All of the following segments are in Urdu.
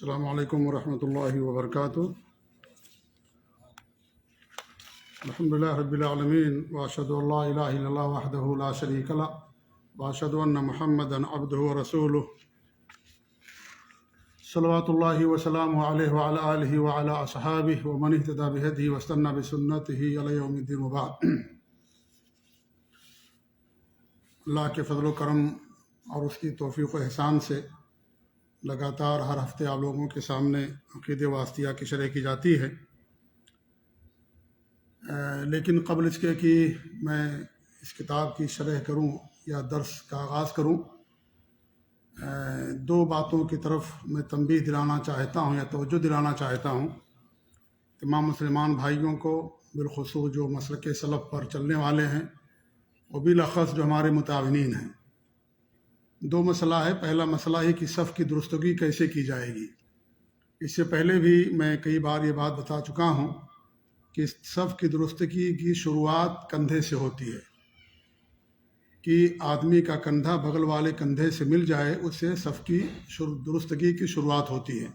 السلام علیکم ورحمۃ اللہ وبرکاتہ۔ الحمد للہ رب العالمین واشهد ان لا الہ الا اللہ وحدہ لا شریک لہ واشهد ان محمدا عبدہ ورسولہ صلوات اللہ وسلامہ علیہ وعلی آلہ وعلی اصحابہ ومن اہتدی بہدیہ واستنى بسنتہ الی یوم الدین وبعد۔ اللہ کے فضل و کرم اور اس کی توفیق و احسان سے لگاتار ہر ہفتے آپ لوگوں کے سامنے عقیدہ واسطیہ کی شرح کی جاتی ہے، لیکن قبل اس کے کہ میں اس کتاب کی شرح کروں یا درس کا آغاز کروں، دو باتوں کی طرف میں تنبیہ دلانا چاہتا ہوں یا توجہ دلانا چاہتا ہوں تمام مسلمان بھائیوں کو، بالخصوص جو مسلک سلف پر چلنے والے ہیں اور بالاخص جو ہمارے متعاونین ہیں۔ دو مسئلہ ہے۔ پہلا مسئلہ ہے کہ صف کی درستگی کیسے کی جائے گی۔ اس سے پہلے بھی میں کئی بار یہ بات بتا چکا ہوں کہ صف کی درستگی کی شروعات کندھے سے ہوتی ہے، کہ آدمی کا کندھا بغل والے کندھے سے مل جائے، اس سے صف کی درستگی کی شروعات ہوتی ہے۔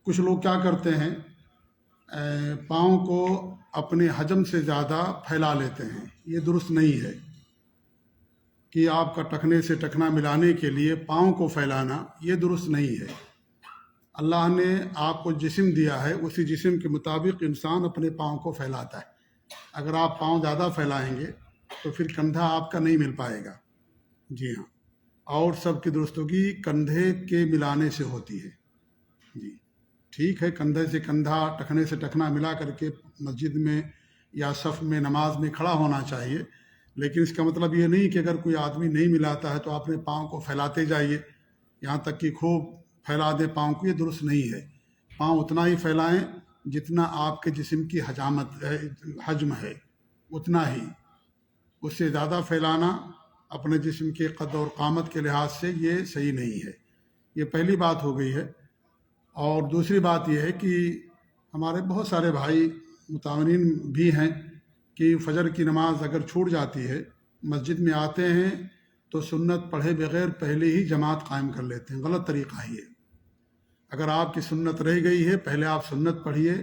کچھ لوگ کیا کرتے ہیں، پاؤں کو اپنے حجم سے زیادہ پھیلا لیتے ہیں۔ یہ درست نہیں ہے کہ آپ کا ٹخنے سے ٹخنا ملانے کے لیے پاؤں کو پھیلانا، یہ درست نہیں ہے۔ اللہ نے آپ کو جسم دیا ہے، اسی جسم کے مطابق انسان اپنے پاؤں کو پھیلاتا ہے۔ اگر آپ پاؤں زیادہ پھیلائیں گے تو پھر کندھا آپ کا نہیں مل پائے گا۔ جی ہاں، اور سب کی درستگی کندھے کے ملانے سے ہوتی ہے۔ جی ٹھیک ہے، کندھے سے کندھا، ٹخنے سے ٹخنا ملا کر کے مسجد میں یا صف میں نماز میں کھڑا ہونا چاہیے، لیکن اس کا مطلب یہ نہیں کہ اگر کوئی آدمی نہیں ملاتا ہے تو اپنے پاؤں کو پھیلاتے جائیے یہاں تک کہ خوب پھیلا دے پاؤں کو۔ یہ درست نہیں ہے۔ پاؤں اتنا ہی پھیلائیں جتنا آپ کے جسم کی حجم ہے، اتنا ہی۔ اس سے زیادہ پھیلانا اپنے جسم کے قد اور قامت کے لحاظ سے یہ صحیح نہیں ہے۔ یہ پہلی بات ہو گئی ہے۔ اور دوسری بات یہ ہے کہ ہمارے بہت سارے بھائی متعاونین بھی ہیں کہ فجر کی نماز اگر چھوٹ جاتی ہے، مسجد میں آتے ہیں تو سنت پڑھے بغیر پہلے ہی جماعت قائم کر لیتے ہیں۔ غلط طریقہ ہے یہ۔ اگر آپ کی سنت رہ گئی ہے، پہلے آپ سنت پڑھیے،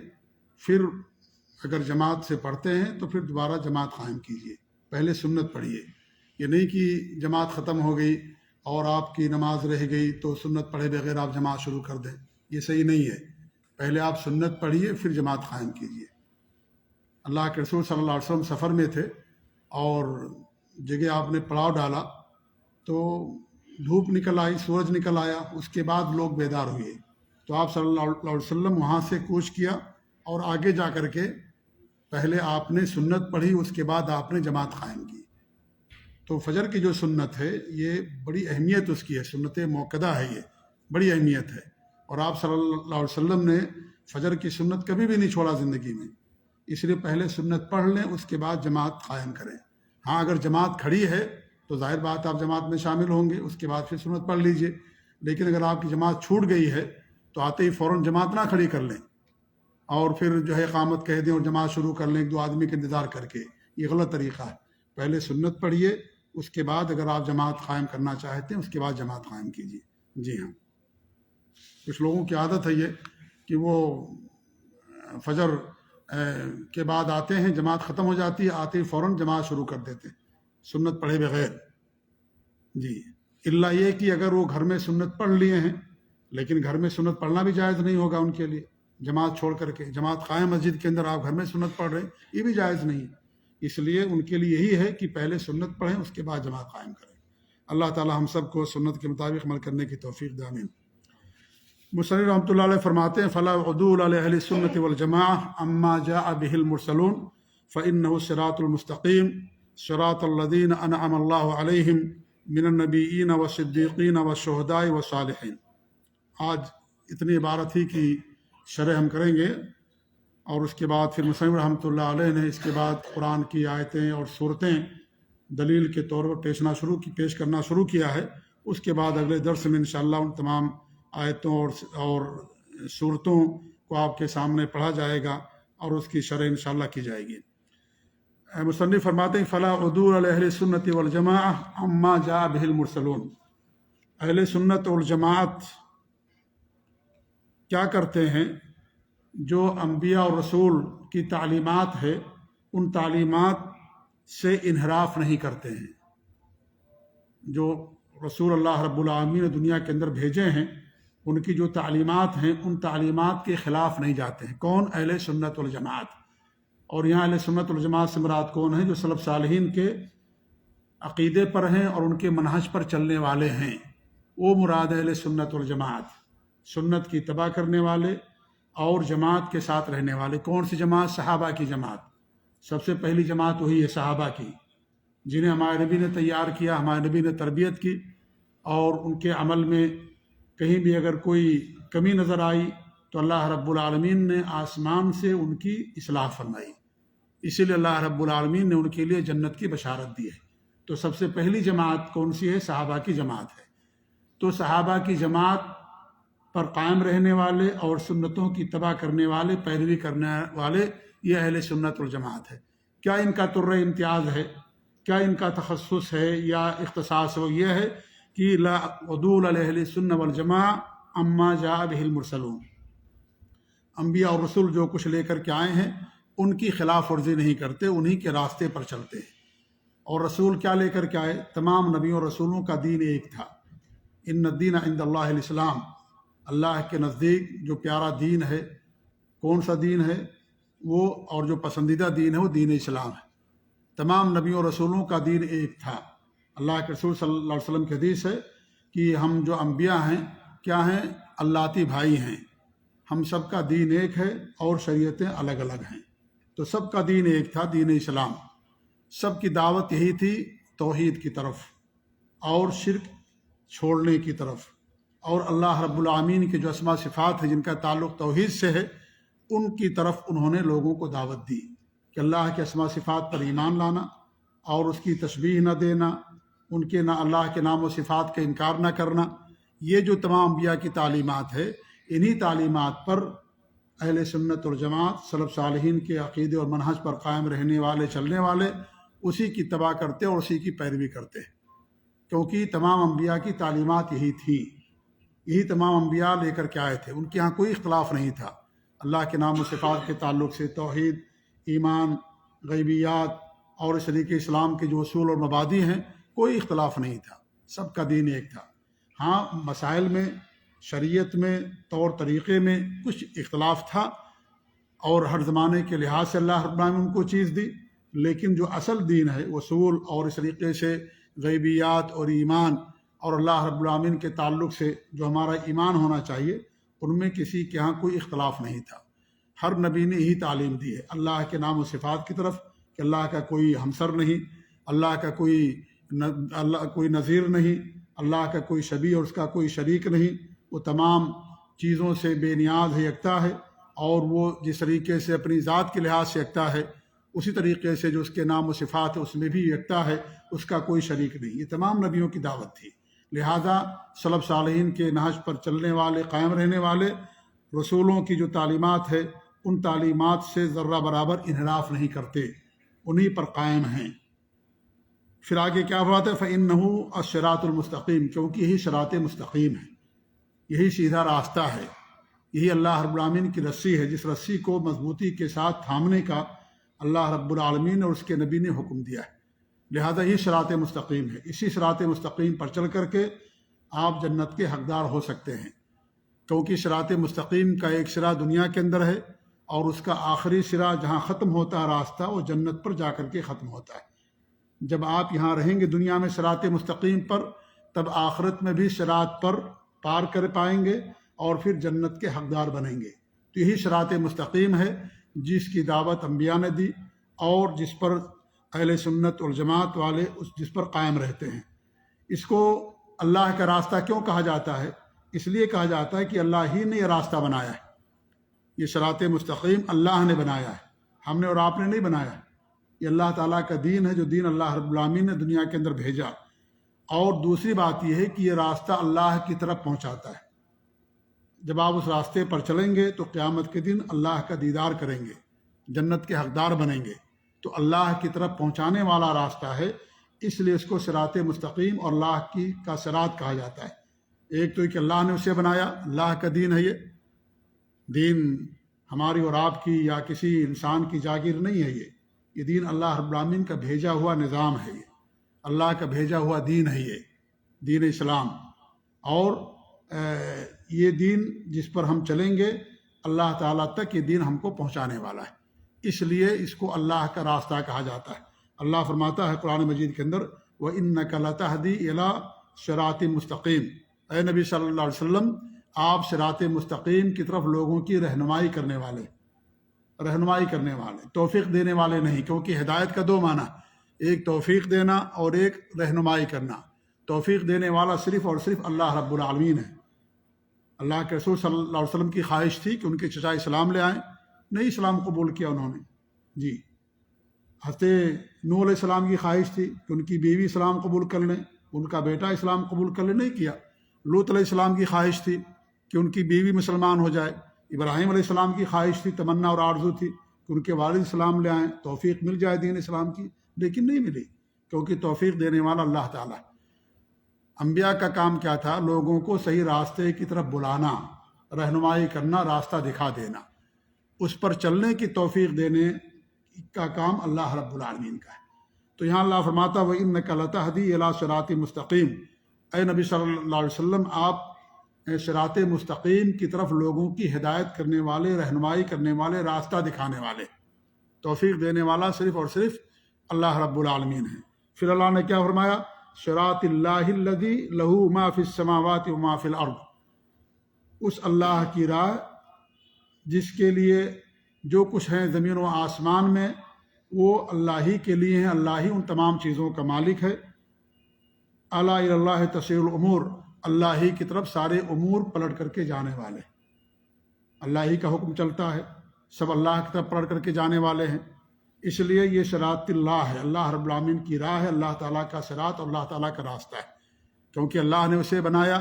پھر اگر جماعت سے پڑھتے ہیں تو پھر دوبارہ جماعت قائم کیجیے۔ پہلے سنت پڑھیے۔ یہ نہیں کہ جماعت ختم ہو گئی اور آپ کی نماز رہ گئی تو سنت پڑھے بغیر آپ جماعت شروع کر دیں، یہ صحیح نہیں ہے۔ پہلے آپ سنت پڑھیے، پھر جماعت قائم کیجیے۔ اللہ کے رسول صلی اللہ علیہ وسلم سفر میں تھے اور جگہ آپ نے پڑاؤ ڈالا تو دھوپ نکل آئی، سورج نکل آیا، اس کے بعد لوگ بیدار ہوئے تو آپ صلی اللہ علیہ وسلم وہاں سے کوچ کیا اور آگے جا کر کے پہلے آپ نے سنت پڑھی، اس کے بعد آپ نے جماعت قائم کی۔ تو فجر کی جو سنت ہے یہ بڑی اہمیت اس کی ہے، سنت موقدہ ہے، یہ بڑی اہمیت ہے۔ اور آپ صلی اللہ علیہ وسلم نے فجر کی سنت کبھی بھی نہیں چھوڑا زندگی میں، اس لیے پہلے سنت پڑھ لیں، اس کے بعد جماعت قائم کریں۔ ہاں اگر جماعت کھڑی ہے تو ظاہر بات آپ جماعت میں شامل ہوں گے، اس کے بعد پھر سنت پڑھ لیجئے۔ لیکن اگر آپ کی جماعت چھوٹ گئی ہے تو آتے ہی فوراً جماعت نہ کھڑی کر لیں اور پھر جو ہے اقامت کہہ دیں اور جماعت شروع کر لیں ایک دو آدمی کے انتظار کر کے۔ یہ غلط طریقہ ہے۔ پہلے سنت پڑھیے، اس کے بعد اگر آپ جماعت قائم کرنا چاہتے ہیں اس کے بعد جماعت قائم کیجیے۔ جی ہاں، کچھ لوگوں کی عادت ہے یہ کہ وہ فجر کے بعد آتے ہیں، جماعت ختم ہو جاتی ہے، آتے ہی فوراً جماعت شروع کر دیتے ہیں سنت پڑھے بغیر۔ جی الا یہ کہ اگر وہ گھر میں سنت پڑھ لیے ہیں، لیکن گھر میں سنت پڑھنا بھی جائز نہیں ہوگا ان کے لیے، جماعت چھوڑ کر کے جماعت قائم مسجد کے اندر آپ گھر میں سنت پڑھ رہے ہیں، یہ بھی جائز نہیں ہے۔ اس لیے ان کے لیے یہی ہے کہ پہلے سنت پڑھیں، اس کے بعد جماعت قائم کریں۔ اللہ تعالی ہم سب کو سنت کے مطابق عمل کرنے کی توفیق دے، آمین۔ مصنف رحمۃ اللہ علیہ فرماتے ہیں فلا عدول علی اہل السنۃ والجماعۃ اما جاء به المرسلون فانه الصراط المستقیم صراط الذین انعم اللہ علیہم من النبیین والصدیقین والشہداء والصالحین۔ آج اتنی عبارت ہی کی شرح ہم کریں گے اور اس کے بعد پھر مصنف رحمۃ اللہ علیہ نے اس کے بعد قرآن کی آیتیں اور صورتیں دلیل کے طور پر پیش کرنا شروع کیا ہے۔ اس کے بعد اگلے درس میں انشاءاللہ ان تمام آیتوں اور صورتوں کو آپ کے سامنے پڑھا جائے گا اور اس کی شرح انشاءاللہ کی جائے گی۔ مصنف فرماتے ہیں فلا عدول علی اہل السنۃ والجماعۃ اما جاء به المرسلون۔ اہل سنت والجماعت کیا کرتے ہیں؟ جو انبیاء اور رسول کی تعلیمات ہے ان تعلیمات سے انحراف نہیں کرتے ہیں۔ جو رسول اللہ رب العالمین نے دنیا کے اندر بھیجے ہیں ان کی جو تعلیمات ہیں ان تعلیمات کے خلاف نہیں جاتے ہیں۔ کون؟ اہل سنت والجماعت۔ اور یہاں اہل سنت والجماعت سے مراد کون ہیں؟ جو سلف صالحین کے عقیدے پر ہیں اور ان کے منہج پر چلنے والے ہیں، وہ مراد اہل سنت والجماعت، سنت کی اتباع کرنے والے اور جماعت کے ساتھ رہنے والے۔ کون سی جماعت؟ صحابہ کی جماعت۔ سب سے پہلی جماعت وہی ہے صحابہ کی، جنہیں ہمارے نبی نے تیار کیا، ہمارے نبی نے تربیت کی، اور ان کے عمل میں کہیں بھی اگر کوئی کمی نظر آئی تو اللہ رب العالمین نے آسمان سے ان کی اصلاح فرمائی، اسی لیے اللہ رب العالمین نے ان کے لیے جنت کی بشارت دی ہے۔ تو سب سے پہلی جماعت کون سی ہے؟ صحابہ کی جماعت ہے۔ تو صحابہ کی جماعت پر قائم رہنے والے اور سنتوں کی اتباع کرنے والے، پیروی کرنے والے، یہ اہل سنت والجماعت ہے۔ کیا ان کا طرۂ امتیاز ہے؟ کیا ان کا تخصص ہے یا اختصاص ہو؟ یہ ہے کہ لا عدول اہل سنت والجماعہ اما جاء بہ المرسلون، انبیاء اور رسول جو کچھ لے کر کے آئے ہیں ان کی خلاف ورزی نہیں کرتے، انہی کے راستے پر چلتے ہیں۔ اور رسول کیا لے کر کے آئے؟ تمام نبیوں اور رسولوں کا دین ایک تھا۔ ان الدین عند اللہ الاسلام، اللہ کے نزدیک جو پیارا دین ہے، کون سا دین ہے وہ؟ اور جو پسندیدہ دین ہے وہ دین اسلام ہے۔ تمام نبیوں اور رسولوں کا دین ایک تھا۔ اللہ کے رسول صلی اللہ علیہ وسلم کی حدیث ہے کہ ہم جو انبیاء ہیں کیا ہیں؟ اللہتی بھائی ہیں، ہم سب کا دین ایک ہے اور شریعتیں الگ الگ ہیں۔ تو سب کا دین ایک تھا، دین اسلام۔ سب کی دعوت یہی تھی، توحید کی طرف اور شرک چھوڑنے کی طرف، اور اللہ رب العالمین کے جو اسماء صفات ہیں جن کا تعلق توحید سے ہے ان کی طرف انہوں نے لوگوں کو دعوت دی کہ اللہ کے اسماء صفات پر ایمان لانا اور اس کی تشبیہ نہ دینا، ان کے نہ اللہ کے نام و صفات کا انکار نہ کرنا۔ یہ جو تمام انبیاء کی تعلیمات ہے، انہی تعلیمات پر اہل سنت والجماعت، سلف صالحین کے عقیدے اور منہج پر قائم رہنے والے، چلنے والے، اسی کی اتباع کرتے اور اسی کی پیروی کرتے، کیونکہ تمام انبیاء کی تعلیمات یہی تھیں، یہی تمام انبیاء لے کر کے آئے تھے۔ ان کے ہاں کوئی اختلاف نہیں تھا۔ اللہ کے نام و صفات کے تعلق سے توحید، ایمان، غیبیات اور اس طریقے اسلام کے جو اصول اور مبادی ہیں کوئی اختلاف نہیں تھا، سب کا دین ایک تھا۔ ہاں مسائل میں، شریعت میں، طور طریقے میں کچھ اختلاف تھا، اور ہر زمانے کے لحاظ سے اللہ رب العالمین ان کو چیز دی، لیکن جو اصل دین ہے، اصول اور اس طریقے سے غیبیات اور ایمان اور اللہ رب العالمین کے تعلق سے جو ہمارا ایمان ہونا چاہیے، ان میں کسی کے ہاں کوئی اختلاف نہیں تھا۔ ہر نبی نے یہی تعلیم دی ہے اللہ کے نام و صفات کی طرف، کہ اللہ کا کوئی ہمسر نہیں، اللہ کا کوئی نظیر نہیں، اللہ کا کوئی شبیہ اور اس کا کوئی شریک نہیں، وہ تمام چیزوں سے بے نیاز ہے، یکتا ہے، اور وہ جس طریقے سے اپنی ذات کے لحاظ سے یکتا ہے اسی طریقے سے جو اس کے نام و صفات ہے اس میں بھی یکتا ہے، اس کا کوئی شریک نہیں۔ یہ تمام نبیوں کی دعوت تھی۔ لہذا سلف صالحین کے نہج پر چلنے والے، قائم رہنے والے، رسولوں کی جو تعلیمات ہے ان تعلیمات سے ذرہ برابر انحراف نہیں کرتے، انہی پر قائم ہیں۔ پھر آگے کیا بات ہے؟ فَإِنَّهُ الصِّرَاطُ الْمُسْتَقِيمُ، کیونکہ یہی صراط مستقیم ہے، یہی سیدھا راستہ ہے، یہی اللہ رب العالمین کی رسی ہے، جس رسی کو مضبوطی کے ساتھ تھامنے کا اللہ رب العالمین اور اس کے نبی نے حکم دیا ہے۔ لہذا یہ صراط مستقیم ہے، اسی صراط مستقیم پر چل کر کے آپ جنت کے حقدار ہو سکتے ہیں، کیونکہ صراط مستقیم کا ایک سرا دنیا کے اندر ہے اور اس کا آخری سرا جہاں ختم ہوتا ہے راستہ، وہ جنت پر جا کر کے ختم ہوتا ہے۔ جب آپ یہاں رہیں گے دنیا میں صراط مستقیم پر، تب آخرت میں بھی صراط پر پار کر پائیں گے اور پھر جنت کے حقدار بنیں گے۔ تو یہی صراط مستقیم ہے جس کی دعوت انبیاء نے دی اور جس پر اہل سنت والجماعت والے جس پر قائم رہتے ہیں۔ اس کو اللہ کا راستہ کیوں کہا جاتا ہے؟ اس لیے کہا جاتا ہے کہ اللہ ہی نے یہ راستہ بنایا ہے، یہ صراط مستقیم اللہ نے بنایا ہے، ہم نے اور آپ نے نہیں بنایا ہے۔ یہ اللہ تعالیٰ کا دین ہے، جو دین اللہ رب العالمین نے دنیا کے اندر بھیجا۔ اور دوسری بات یہ ہے کہ یہ راستہ اللہ کی طرف پہنچاتا ہے۔ جب آپ اس راستے پر چلیں گے تو قیامت کے دن اللہ کا دیدار کریں گے، جنت کے حقدار بنیں گے۔ تو اللہ کی طرف پہنچانے والا راستہ ہے، اس لیے اس کو صراط مستقیم اور اللہ کا صراط کہا جاتا ہے۔ ایک تو کہ اللہ نے اسے بنایا، اللہ کا دین ہے یہ، دین ہماری اور آپ کی یا کسی انسان کی جاگیر نہیں ہے، یہ دین اللہ رب العالمین کا بھیجا ہوا نظام ہے، یہ اللہ کا بھیجا ہوا دین ہے، یہ دین اسلام۔ اور یہ دین جس پر ہم چلیں گے اللہ تعالیٰ تک یہ دین ہم کو پہنچانے والا ہے، اس لیے اس کو اللہ کا راستہ کہا جاتا ہے۔ اللہ فرماتا ہے قرآن مجید کے اندر وَإِنَّكَ لَتَهْدِي إِلَىٰ صِرَاطٍ مُسْتَقِيمٍ، اے نبی صلی اللہ علیہ وسلم آپ صراط مستقیم کی طرف لوگوں کی رہنمائی کرنے والے، توفیق دینے والے نہیں، کیونکہ ہدایت کا دو معنی، ایک توفیق دینا اور ایک رہنمائی کرنا۔ توفیق دینے والا صرف اور صرف اللہ رب العالمین ہے۔ اللہ کے رسول صلی اللہ علیہ وسلم کی خواہش تھی کہ ان کے چچا اسلام لے آئیں، نہیں اسلام قبول کیا انہوں نے۔ جی، حضرت نوح علیہ السلام کی خواہش تھی کہ ان کی بیوی اسلام قبول کر لیں، ان کا بیٹا اسلام قبول کر لیں، نہیں کیا۔ لوط علیہ السلام کی خواہش تھی کہ ان کی بیوی مسلمان ہو جائے۔ ابراہیم علیہ السلام کی خواہش تھی، تمنا اور آرزو تھی کہ ان کے والد اسلام لے آئیں، توفیق مل جائے دین اسلام کی، لیکن نہیں ملی، کیونکہ توفیق دینے والا اللہ تعالیٰ۔ انبیاء کا کام کیا تھا؟ لوگوں کو صحیح راستے کی طرف بلانا، رہنمائی کرنا، راستہ دکھا دینا، اس پر چلنے کی توفیق دینے کا کام اللہ رب العالمین کا ہے۔ تو یہاں اللہ فرماتا وَإِنَّكَ لَتَهْدِي إِلَىٰ صِرَاطٍ مُسْتَقِيمٍ، اے نبی صلی اللہ علیہ وسلم آپ صراط مستقیم کی طرف لوگوں کی ہدایت کرنے والے، رہنمائی کرنے والے، راستہ دکھانے والے، توفیق دینے والا صرف اور صرف اللہ رب العالمین ہے۔ پھر اللہ نے کیا فرمایا؟ صراط اللہ الذی لہ ما فی السماوات و ما فی الارض، اس اللہ کی راہ جس کے لیے جو کچھ ہے زمین و آسمان میں وہ اللہ ہی کے لیے ہیں، اللہ ہی ان تمام چیزوں کا مالک ہے۔ الا الی اللہ تصیر الامور، اللہ ہی کی طرف سارے امور پلٹ کر کے جانے والے، اللہ ہی کا حکم چلتا ہے، سب اللہ کی طرف پلٹ کر کے جانے والے ہیں۔ اس لیے یہ صراط اللہ ہے، اللہ رب العالمین کی راہ ہے، اللہ تعالیٰ کا صراط، اللہ تعالیٰ کا راستہ ہے، کیونکہ اللہ نے اسے بنایا،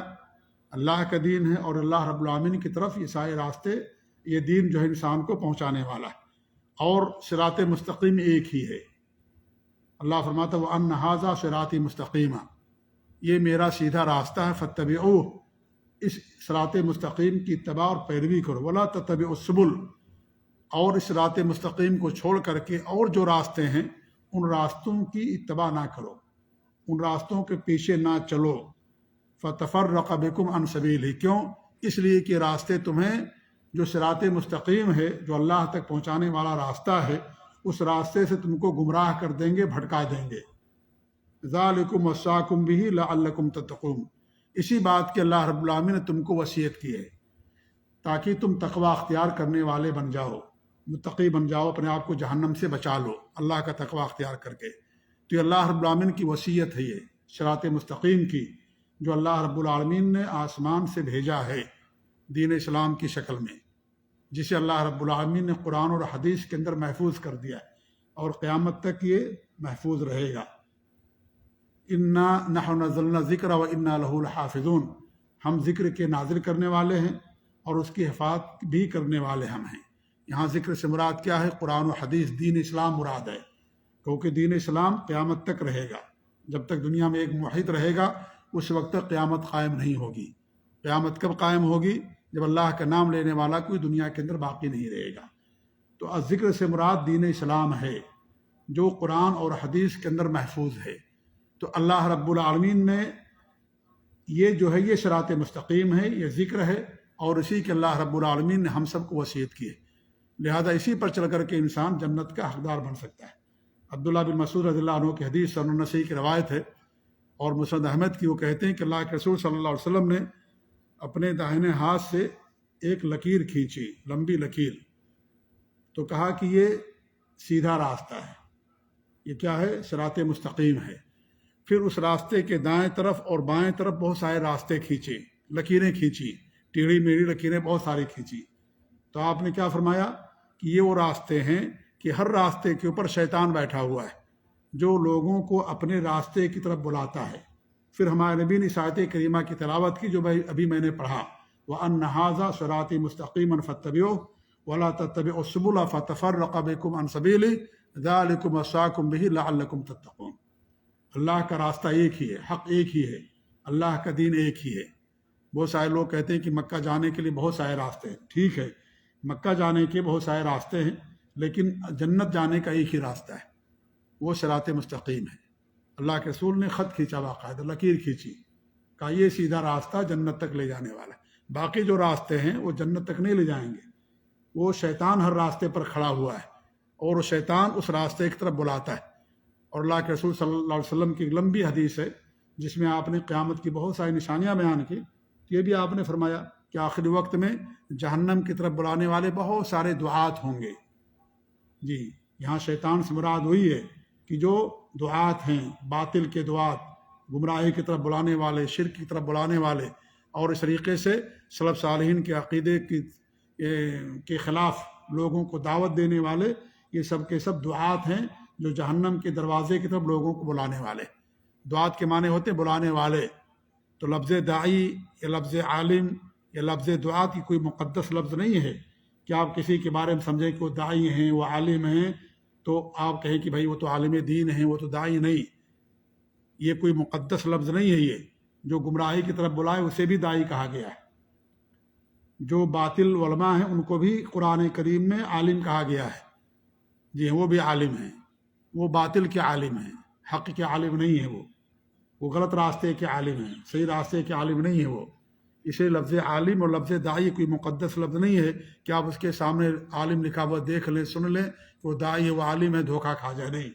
اللہ کا دین ہے، اور اللہ رب العالمین کی طرف یہ سارے راستے، یہ دین جو ہے انسان کو پہنچانے والا ہے۔ اور صراط مستقیم ایک ہی ہے۔ اللہ فرماتا ہے وَأَنَّ هَٰذَا صِرَاطِي مُسْتَقِيمًا، یہ میرا سیدھا راستہ ہے، فَاتَّبِعُوهُ، اس صراط مستقیم کی اتباع اور پیروی کرو، وَلَا تَتَّبِعُوا السُّبُلَ، اور اس صراط مستقیم کو چھوڑ کر کے اور جو راستے ہیں ان راستوں کی اتباع نہ کرو، ان راستوں کے پیچھے نہ چلو۔ فَتَفَرَّقَ بِكُمْ عَنْ سَبِيلِهِ، کیوں؟ اس لیے کہ راستے تمہیں جو صراط مستقیم ہے، جو اللہ تک پہنچانے والا راستہ ہے، اس راستے سے تم کو گمراہ کر دیں گے، بھٹکا دیں گے۔ ذَلِكُمْ وَصَّاكُمْ بِهِ لَعَلَّكُمْ تَتَّقُونَ، اسی بات کے اللہ رب العالمین نے تم کو وصیت کی ہے تاکہ تم تقوی اختیار کرنے والے بن جاؤ، متقی بن جاؤ، اپنے آپ کو جہنم سے بچا لو اللہ کا تقوی اختیار کر کے۔ تو یہ اللہ رب العالمین کی وصیت ہے، یہ صراط مستقیم کی، جو اللہ رب العالمین نے آسمان سے بھیجا ہے دین اسلام کی شکل میں، جسے اللہ رب العالمین نے قرآن اور حدیث کے اندر محفوظ کر دیا ہے، اور قیامت تک یہ محفوظ رہے گا۔ انا نحن نزلنا الذکر وانا لہ لحافظون، ہم ذکر کے نازل کرنے والے ہیں اور اس کی حفاظت بھی کرنے والے ہم ہیں۔ یہاں ذکر سے مراد کیا ہے؟ قرآن و حدیث، دین اسلام مراد ہے، کیونکہ دین اسلام قیامت تک رہے گا۔ جب تک دنیا میں ایک موحد رہے گا اس وقت تک قیامت قائم نہیں ہوگی۔ قیامت کب قائم ہوگی؟ جب اللہ کا نام لینے والا کوئی دنیا کے اندر باقی نہیں رہے گا۔ تو ذکر سے مراد دین اسلام ہے جو قرآن اور حدیث کے اندر محفوظ ہے۔ تو اللہ رب العالمین نے یہ جو ہے یہ صراط مستقیم ہے، یہ ذکر ہے، اور اسی کے اللہ رب العالمین نے ہم سب کو وصیت کی ہے، لہذا اسی پر چل کر کے انسان جنت کا حقدار بن سکتا ہے۔ عبداللہ بن مسعود رضی اللہ عنہ کی حدیث سنن نسائی کی روایت ہے، اور مسند احمد کی، وہ کہتے ہیں کہ اللہ کے رسول صلی اللہ علیہ وسلم نے اپنے داہنے ہاتھ سے ایک لکیر کھینچی، لمبی لکیر، تو کہا کہ یہ سیدھا راستہ ہے، یہ کیا ہے؟ صراط مستقیم ہے۔ پھر اس راستے کے دائیں طرف اور بائیں طرف بہت سارے راستے کھینچے، لکیریں کھینچی، ٹیڑھی میڑھی لکیریں بہت ساری کھینچی، تو آپ نے کیا فرمایا کہ یہ وہ راستے ہیں کہ ہر راستے کے اوپر شیطان بیٹھا ہوا ہے جو لوگوں کو اپنے راستے کی طرف بلاتا ہے۔ پھر ہمارے نبی نے اس آیت کریمہ کی تلاوت کی جو ابھی میں نے پڑھا، وَأَنَّ هَٰذَا صِرَاطِي مُسْتَقِيمًا فَاتَّبِعُوهُ وَلَا تَتَّبِعُوا السُّبُلَ فَتَفَرَّقَ بِكُمْ عَنْ سَبِيلِهِ ذَٰلِكُمْ وَصَّاكُمْ بِهِ لَعَلَّكُمْ تَتَّقُونَ۔ اللہ کا راستہ ایک ہی ہے، حق ایک ہی ہے، اللہ کا دین ایک ہی ہے۔ بہت سارے لوگ کہتے ہیں کہ مکہ جانے کے لیے بہت سارے راستے ہیں، ٹھیک ہے، مکہ جانے کے بہت سارے راستے ہیں، لیکن جنت جانے کا ایک ہی راستہ ہے، وہ صراط مستقیم ہے۔ اللہ کے رسول نے خط کھینچا، باقاعدہ لکیر کھینچی، کہا یہ سیدھا راستہ جنت تک لے جانے والا ہے، باقی جو راستے ہیں وہ جنت تک نہیں لے جائیں گے۔ وہ شیطان ہر راستے پر کھڑا ہوا ہے اور وہ شیطان اس راستے کی طرف بلاتا ہے۔ اور اللہ کے رسول صلی اللہ علیہ وسلم کی ایک لمبی حدیث ہے جس میں آپ نے قیامت کی بہت ساری نشانیاں بیان کی، یہ بھی آپ نے فرمایا کہ آخری وقت میں جہنم کی طرف بلانے والے بہت سارے دعات ہوں گے۔ جی، یہاں شیطان سے مراد وہی ہے کہ جو دعات ہیں، باطل کے دعات، گمراہی کی طرف بلانے والے، شرک کی طرف بلانے والے، اور اس طریقے سے سلف صالحین کے عقیدے کے خلاف لوگوں کو دعوت دینے والے، یہ سب کے سب دعات ہیں جو جہنم کے دروازے کی طرف لوگوں کو بلانے والے۔ دعات کے معنی ہوتے بلانے والے، تو لفظ داعی یا لفظ عالم یا لفظ دعات کی کوئی مقدس لفظ نہیں ہے کہ آپ کسی کے بارے میں سمجھیں کہ وہ داعی ہیں، وہ عالم ہیں، تو آپ کہیں کہ بھائی وہ تو عالم دین ہیں، وہ تو داعی نہیں۔ یہ کوئی مقدس لفظ نہیں ہے، یہ جو گمراہی کی طرف بلائے اسے بھی داعی کہا گیا ہے۔ جو باطل علماء ہیں ان کو بھی قرآن کریم میں عالم کہا گیا ہے، جی وہ بھی عالم ہیں، وہ باطل کے عالم ہیں، حق کے عالم نہیں ہیں، وہ غلط راستے کے عالم ہیں، صحیح راستے کے عالم نہیں ہیں وہ۔ اسے لفظ عالم اور لفظ داعی کوئی مقدس لفظ نہیں ہے کہ آپ اس کے سامنے عالم لکھا ہوا دیکھ لیں، سن لیں کہ وہ داعی ہے، وہ عالم ہے، دھوکہ کھا جائے، نہیں۔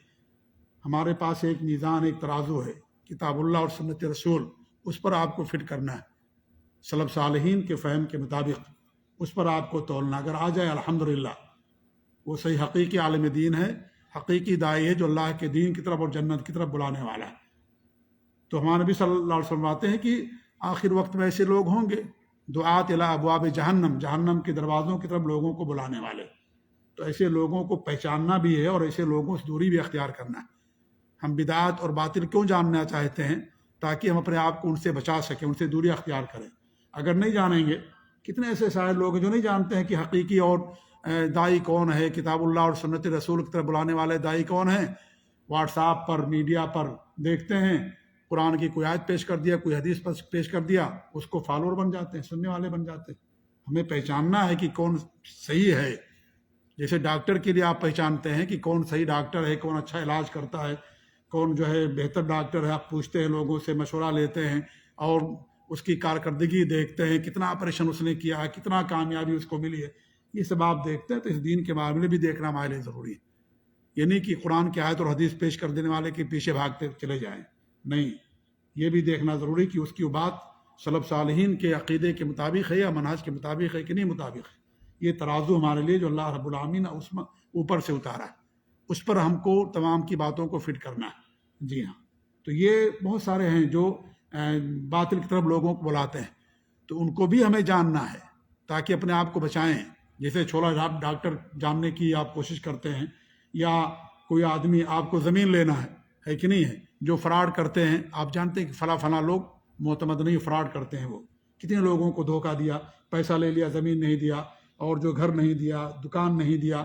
ہمارے پاس ایک میزان، ایک ترازو ہے، کتاب اللہ اور سنت رسول، اس پر آپ کو فٹ کرنا ہے، سلف صالحین کے فہم کے مطابق اس پر آپ کو تولنا۔ اگر آ جائے الحمدللہ، وہ صحیح حقیقی عالم دین ہے، حقیقی داعی ہے جو اللہ کے دین کی طرف اور جنت کی طرف بلانے والا ہے۔ تو ہمارے نبی صلی اللہ علیہ وسلم فرماتے ہیں کہ آخر وقت میں ایسے لوگ ہوں گے دعات الی ابواب جہنم، جہنم کے دروازوں کی طرف لوگوں کو بلانے والے۔ تو ایسے لوگوں کو پہچاننا بھی ہے اور ایسے لوگوں سے دوری بھی اختیار کرنا ہے۔ ہم بدعات اور باطل کیوں جاننا چاہتے ہیں؟ تاکہ ہم اپنے آپ کو ان سے بچا سکیں، ان سے دوری اختیار کریں۔ اگر نہیں جانیں گے، کتنے ایسے سارے لوگ ہیں جو نہیں جانتے ہیں کہ حقیقی اور داعی کون ہے، کتاب اللہ اور سنت رسول کی طرف بلانے والے داعی کون ہیں۔ واٹس ایپ پر، میڈیا پر دیکھتے ہیں، قرآن کی کوئی آیت پیش کر دیا، کوئی حدیث پیش کر دیا، اس کو فالوور بن جاتے ہیں، سننے والے بن جاتے ہیں۔ ہمیں پہچاننا ہے کہ کون صحیح ہے۔ جیسے ڈاکٹر کے لیے آپ پہچانتے ہیں کہ کون صحیح ڈاکٹر ہے، کون اچھا علاج کرتا ہے، کون جو ہے بہتر ڈاکٹر ہے۔ آپ پوچھتے ہیں، لوگوں سے مشورہ لیتے ہیں اور اس کی کارکردگی دیکھتے ہیں، کتنا آپریشن اس نے کیا ہے، کتنا کامیابی اس کو ملی ہے، یہ سب آپ دیکھتے ہیں۔ تو اس دین کے معاملے بھی دیکھنا ہمارے لیے ضروری ہے۔ یہ نہیں کہ قرآن کی آیت اور حدیث پیش کر دینے والے کے پیچھے بھاگتے چلے جائیں، نہیں، یہ بھی دیکھنا ضروری کہ اس کی بات سلف صالحین کے عقیدے کے مطابق ہے یا منہج کے مطابق ہے کہ نہیں مطابق ہے۔ یہ ترازو ہمارے لیے جو اللہ رب العالمین نے اس میں اوپر سے اتارا ہے، اس پر ہم کو تمام کی باتوں کو فٹ کرنا ہے۔ جی ہاں، تو یہ بہت سارے ہیں جو باطل کی طرف لوگوں کو بلاتے ہیں، تو ان کو بھی ہمیں جاننا ہے تاکہ اپنے آپ کو بچائیں۔ جیسے چھولا ڈاکٹر جاننے کی آپ کوشش کرتے ہیں، یا کوئی آدمی آپ کو زمین لینا ہے کہ نہیں ہے، جو فراڈ کرتے ہیں، آپ جانتے ہیں کہ فلاں لوگ معتمد نہیں، فراڈ کرتے ہیں، وہ کتنے لوگوں کو دھوکہ دیا، پیسہ لے لیا، زمین نہیں دیا، اور جو گھر نہیں دیا، دکان نہیں دیا،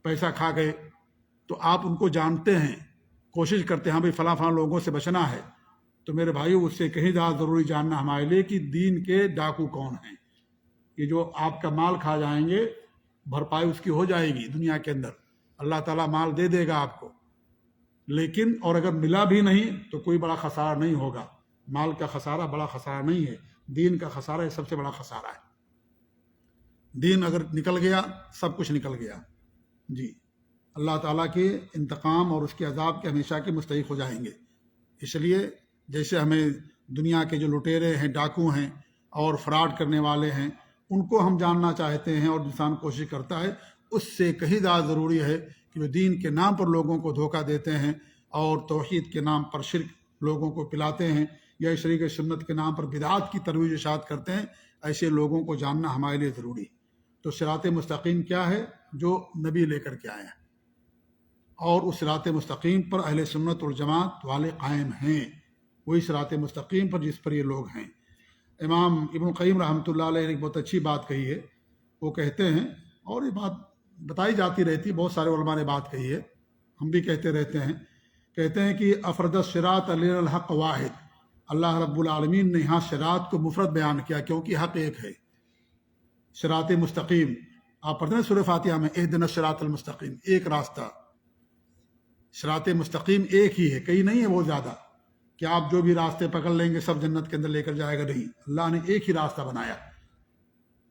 پیسہ کھا گئے۔ تو آپ ان کو جانتے ہیں، کوشش کرتے ہیں ہاں بھائی فلاں لوگوں سے بچنا ہے۔ تو میرے بھائیو، اس سے کہیں زیادہ ضروری جاننا ہمارے لیے کہ دین کے ڈاکو کون ہیں، کہ جو آپ کا مال کھا جائیں گے، بھرپائی اس کی ہو جائے گی دنیا کے اندر، اللہ تعالیٰ مال دے دے گا آپ کو، لیکن اور اگر ملا بھی نہیں تو کوئی بڑا خسارہ نہیں ہوگا۔ مال کا خسارہ بڑا خسارہ نہیں ہے، دین کا خسارہ سب سے بڑا خسارہ ہے۔ دین اگر نکل گیا، سب کچھ نکل گیا۔ جی، اللہ تعالیٰ کے انتقام اور اس کے عذاب کے ہمیشہ کے مستحق ہو جائیں گے۔ اس لیے جیسے ہمیں دنیا کے جو لٹیرے ہیں، ڈاکو ہیں اور فراڈ کرنے والے ہیں، ان کو ہم جاننا چاہتے ہیں اور انسان کوشش کرتا ہے، اس سے کہیں زیادہ ضروری ہے کہ جو دین کے نام پر لوگوں کو دھوکہ دیتے ہیں اور توحید کے نام پر شرک لوگوں کو پلاتے ہیں، یا اس طریقے سنت کے نام پر بدعات کی ترویج اشاعت کرتے ہیں، ایسے لوگوں کو جاننا ہمارے لیے ضروری ہے۔ تو صراط مستقیم کیا ہے؟ جو نبی لے کر کے آئے ہیں، اور اس صراط مستقیم پر اہل سنت والجماعت والے قائم ہیں، وہی صراط مستقیم پر جس پر یہ لوگ ہیں۔ امام ابن القیم رحمۃ اللہ علیہ نے ایک بہت اچھی بات کہی ہے، وہ کہتے ہیں، اور یہ بات بتائی جاتی رہتی، بہت سارے علماء نے بات کہی ہے، ہم بھی کہتے رہتے ہیں، کہتے ہیں کہ افرد الصراط علی الحق واحد، اللہ رب العالمین نے یہاں صراط کو مفرد بیان کیا کیونکہ حق ایک ہے، صراط مستقیم، آپ پڑھتے ہیں سورہ فاتحہ میں اہدنا الصراط المستقیم، ایک راستہ، صراط مستقیم ایک ہی ہے، کئی نہیں ہے وہ زیادہ کہ آپ جو بھی راستے پکڑ لیں گے سب جنت کے اندر لے کر جائے گا، نہیں، اللہ نے ایک ہی راستہ بنایا،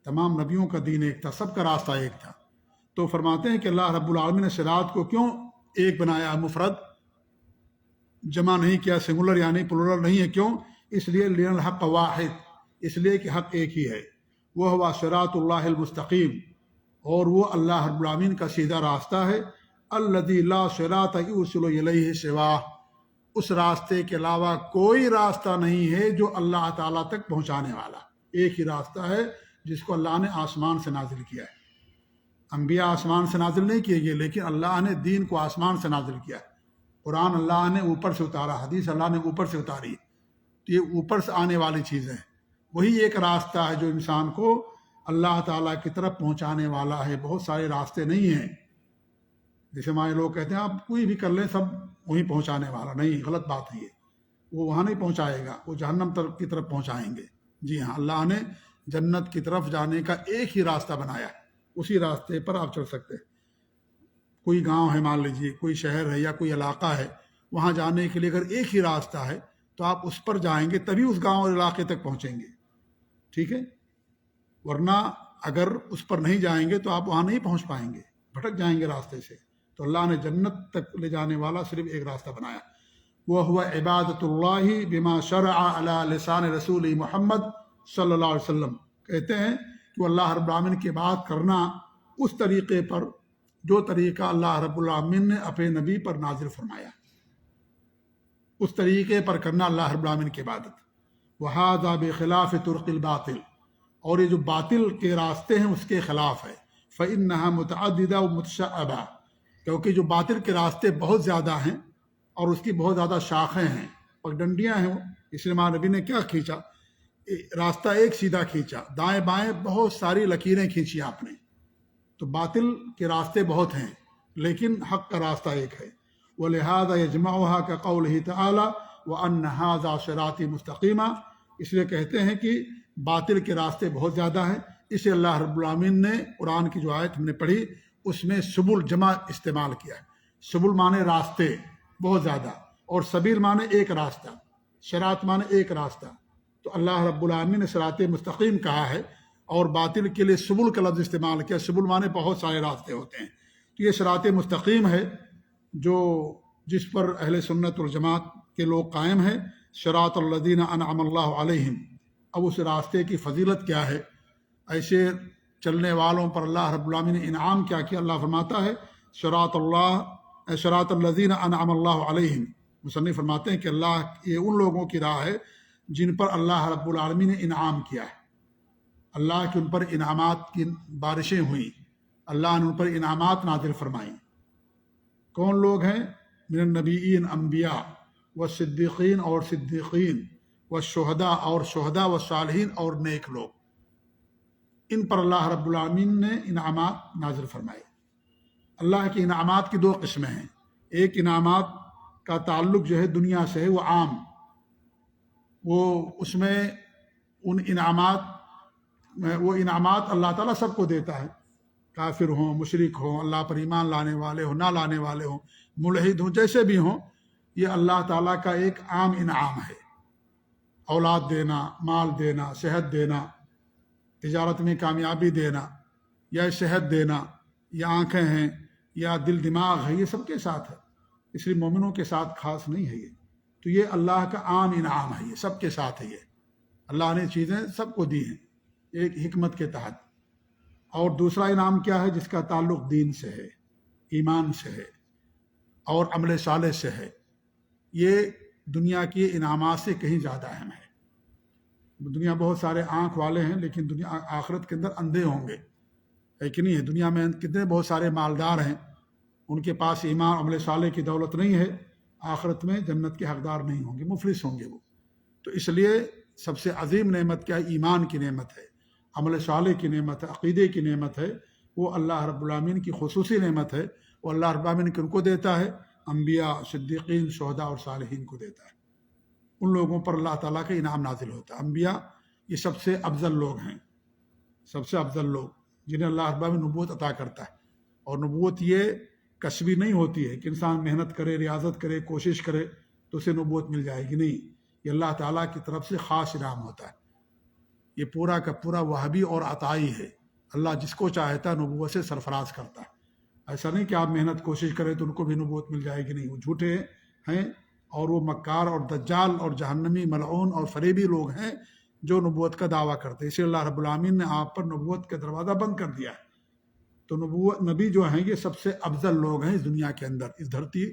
تمام نبیوں کا دین ایک تھا، سب کا راستہ ایک تھا۔ تو فرماتے ہیں کہ اللہ رب العالمین نے صراط کو کیوں ایک بنایا، مفرد جمع نہیں کیا، سنگولر یعنی پلورل نہیں ہے، کیوں؟ اس لیے لِأَنَّ الْحَقَّ وَاحِدٌ، اس لیے کہ حق ایک ہی ہے، وہ ہوا صراط اللہ المستقیم، اور وہ اللہ رب العالمین کا سیدھا راستہ ہے، الذی لا صراط یوصل الیہ سواہ، اس راستے کے علاوہ کوئی راستہ نہیں ہے جو اللہ تعالیٰ تک پہنچانے والا، ایک ہی راستہ ہے جس کو اللہ نے آسمان سے نازل کیا ہے۔ انبیاء آسمان سے نازل نہیں کیے گئے، لیکن اللہ نے دین کو آسمان سے نازل کیا ہے، قرآن اللہ نے اوپر سے اتارا، حدیث اللہ نے اوپر سے اتاری، تو یہ اوپر سے آنے والی چیز ہے، وہی ایک راستہ ہے جو انسان کو اللہ تعالیٰ کی طرف پہنچانے والا ہے، بہت سارے راستے نہیں ہیں، جیسے ہمارے لوگ کہتے ہیں آپ کوئی بھی کر لیں سب وہیں پہنچانے والا، نہیں، غلط بات ہے یہ، وہ وہاں نہیں پہنچائے گا، وہ جہنم کی طرف پہنچائیں گے۔ جی ہاں، اللہ نے جنت کی طرف جانے کا ایک ہی راستہ بنایا ہے، اسی راستے پر آپ چل سکتے ہیں۔ کوئی گاؤں ہے مان لیجیے، کوئی شہر ہے یا کوئی علاقہ ہے، وہاں جانے کے لیے اگر ایک ہی راستہ ہے تو آپ اس پر جائیں گے تبھی اس گاؤں اور علاقے تک پہنچیں گے، ٹھیک ہے؟ ورنہ اگر اس پر نہیں جائیں گے تو آپ وہاں نہیں پہنچ پائیں گے، بھٹک جائیں گے راستے سے۔ تو اللہ نے جنت تک لے جانے والا صرف ایک راستہ بنایا، وہ ہوا عبادت اللہ بما شرع علی لسان رسول محمد صلی اللہ علیہ وسلم۔ کہتے ہیں کہ اللہ رب العالمین کی بات کرنا اس طریقے پر جو طریقہ اللہ رب العالمین نے اپنے نبی پر نازل فرمایا، اس طریقے پر کرنا اللہ رب العالمین کی عبادت۔ وَهَذَا بِخِلَافِ طُرْقِ الْبَاطِلِ، اور یہ جو باطل کے راستے ہیں اس کے خلاف ہے، فَإِنَّهَا مُتَعَدِّدَةٌ وَمُتَشَعَّبَةٌ، کیونکہ جو باطل کے راستے بہت زیادہ ہیں اور اس کی بہت زیادہ شاخیں ہیں، پگڈنڈیاں ہیں، اس لیے ہمارے نبی نے کیا کھینچا، راستہ ایک سیدھا کھینچا، دائیں بائیں بہت ساری لکیریں کھینچی آپ نے۔ تو باطل کے راستے بہت ہیں لیکن حق کا راستہ ایک ہے، وَلِهَذَا يَجْمَعُهَا كَقَوْلِهِ تَعَالَى وَأَنَّ هَذَا صِرَاطِي مُسْتَقِيمًا، اس لیے کہتے ہیں کہ باطل کے راستے بہت زیادہ ہیں، اسے اللہ رب العالمین نے قرآن کی جو آیت ہم نے پڑھی اس میں سبل جمع استعمال کیا ہے، سبل مانے راستے بہت زیادہ، اور سبیل مانے ایک راستہ، صراط مانے ایک راستہ، تو اللہ رب العالمین نے صراط مستقیم کہا ہے اور باطل کے لیے سبل کا لفظ استعمال کیا، سبل مانے بہت سارے راستے ہوتے ہیں، تو یہ صراط مستقیم ہے جو جس پر اہل سنت والجماعت کے لوگ قائم ہیں، صراط الذین انعم اللہ علیہم۔ اب اس راستے کی فضیلت کیا ہے، ایسے چلنے والوں پر اللہ رب العالمین نے انعام کیا کیا، اللہ فرماتا ہے صراط الذین انعم اللہ علیہم، مصنف فرماتے ہیں کہ اللہ یہ ان لوگوں کی راہ ہے جن پر اللہ رب العالمین نے انعام کیا ہے، اللہ کے ان پر انعامات کی بارشیں ہوئیں، اللہ نے ان پر انعامات نازل فرمائیں۔ کون لوگ ہیں؟ من النبیین، انبیاء، والصدیقین اور صدیقین، والشہداء اور شہداء، والصالحین اور نیک لوگ، ان پر اللہ رب العالمین نے انعامات نازل فرمائے۔ اللہ کے انعامات کی دو قسمیں ہیں، ایک انعامات کا تعلق جو ہے دنیا سے ہے، وہ عام، وہ اس میں وہ انعامات اللہ تعالیٰ سب کو دیتا ہے، کافر ہوں، مشرک ہوں، اللہ پر ایمان لانے والے ہوں، نہ لانے والے ہوں، ملحد ہوں، جیسے بھی ہوں، یہ اللہ تعالیٰ کا ایک عام انعام ہے، اولاد دینا، مال دینا، صحت دینا، تجارت میں کامیابی دینا، یا صحت دینا، یا آنکھیں ہیں، یا دل دماغ ہے، یہ سب کے ساتھ ہے، اس لیے مومنوں کے ساتھ خاص نہیں ہے یہ، تو یہ اللہ کا عام انعام ہے، یہ سب کے ساتھ ہے، یہ اللہ نے چیزیں سب کو دی ہیں ایک حکمت کے تحت۔ اور دوسرا انعام کیا ہے؟ جس کا تعلق دین سے ہے، ایمان سے ہے اور عمل صالح سے ہے، یہ دنیا کے انعامات سے کہیں زیادہ اہم ہے۔ دنیا بہت سارے آنکھ والے ہیں لیکن دنیا آخرت کے اندر اندھے ہوں گے، ہے کہ نہیں ہے؟ دنیا میں کتنے بہت سارے مالدار ہیں، ان کے پاس ایمان عمل صالح کی دولت نہیں ہے، آخرت میں جنت کے حقدار نہیں ہوں گے، مفلس ہوں گے وہ۔ تو اس لیے سب سے عظیم نعمت کیا ہے؟ ایمان کی نعمت ہے، عمل صالح کی نعمت ہے، عقیدے کی نعمت ہے، وہ اللہ رب العالمین کی خصوصی نعمت ہے، وہ اللہ رب العالمین کن کو دیتا ہے؟ انبیاء، صدیقین، شہداء اور صالحین کو دیتا ہے، ان لوگوں پر اللہ تعالیٰ کا انعام نازل ہوتا ہے۔ انبیاء یہ سب سے افضل لوگ ہیں، سب سے افضل لوگ جنہیں اللہ رب العالمین نبوت عطا کرتا ہے. اور نبوت یہ کسبی نہیں ہوتی ہے کہ انسان محنت کرے، ریاضت کرے، کوشش کرے تو اسے نبوت مل جائے گی. نہیں، یہ اللہ تعالیٰ کی طرف سے خاص انعام ہوتا ہے. یہ پورا کا پورا وہابی اور عطائی ہے. اللہ جس کو چاہتا ہے نبوت سے سرفراز کرتا ہے. ایسا نہیں کہ آپ محنت کوشش کریں تو ان کو بھی نبوت مل جائے گی. نہیں، وہ جھوٹے ہیں اور وہ مکار اور دجال اور جہنمی ملعون اور فریبی لوگ ہیں جو نبوت کا دعویٰ کرتے ہیں. اسی اللہ رب العالمین نے آپ پر نبوت کا دروازہ بند کر دیا ہے. تو نبی جو ہیں یہ سب سے افضل لوگ ہیں اس دنیا کے اندر، اس دھرتی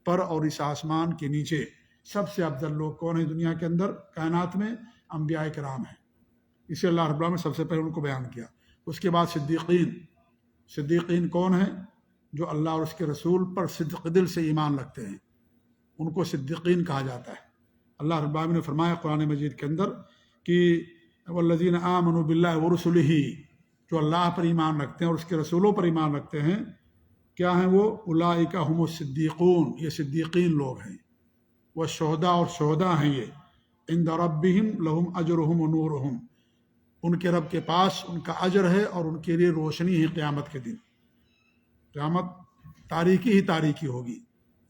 پر اور اس آسمان کے نیچے. سب سے افضل لوگ کون ہیں دنیا کے اندر کائنات میں؟ انبیاء کرام ہیں. اسے اللہ رب العالمین نے سب سے پہلے ان کو بیان کیا. اس کے بعد صدیقین. صدیقین کون ہیں؟ جو اللہ اور اس کے رسول پر صدق دل سے ایمان رکھتے ہیں، ان کو صدیقین کہا جاتا ہے. اللہ رب العالمین نے فرمایا قرآن مجید کے اندر کہ والذین آمنوا باللہ ورسلہ، جو اللہ پر ایمان رکھتے ہیں اور اس کے رسولوں پر ایمان رکھتے ہیں، کیا ہیں وہ؟ اولئک هم الصدیقون، یہ صدیقین لوگ ہیں. والشہداء، اور شہداء ہیں یہ. عند ربہم لہم اجرہم ونورہم، ان کے رب کے پاس ان کا اجر ہے اور ان کے لیے روشنی ہے قیامت کے دن. قیامت تاریکی ہی تاریکی ہوگی.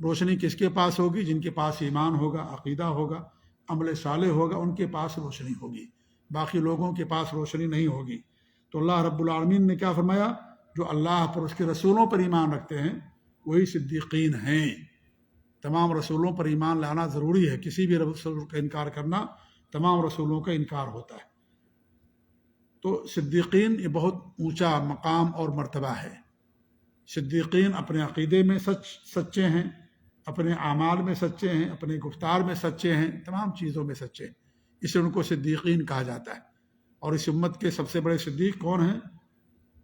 روشنی کس کے پاس ہوگی؟ جن کے پاس ایمان ہوگا، عقیدہ ہوگا، عمل صالح ہوگا، ان کے پاس روشنی ہوگی. باقی لوگوں کے پاس روشنی نہیں ہوگی. تو اللہ رب العالمین نے کیا فرمایا؟ جو اللہ پر اس کے رسولوں پر ایمان رکھتے ہیں وہی صدیقین ہیں. تمام رسولوں پر ایمان لانا ضروری ہے. کسی بھی رسول کا انکار کرنا تمام رسولوں کا انکار ہوتا ہے. تو صدیقین یہ بہت اونچا مقام اور مرتبہ ہے. صدیقین اپنے عقیدے میں سچے ہیں، اپنے اعمال میں سچے ہیں، اپنے گفتار میں سچے ہیں، تمام چیزوں میں سچے ہیں. اس لیے ان کو صدیقین کہا جاتا ہے. اور اس امت کے سب سے بڑے صدیق کون ہیں؟